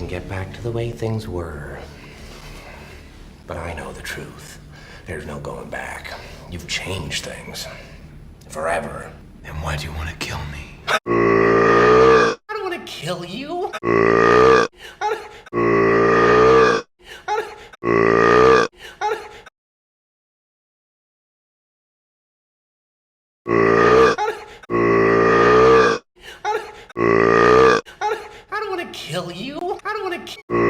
can get back to the way things were. But I know the truth. There's no going back. You've changed things. Forever. Then why do you want to kill me? I don't want to kill you. I don't want to kill you. I don't want to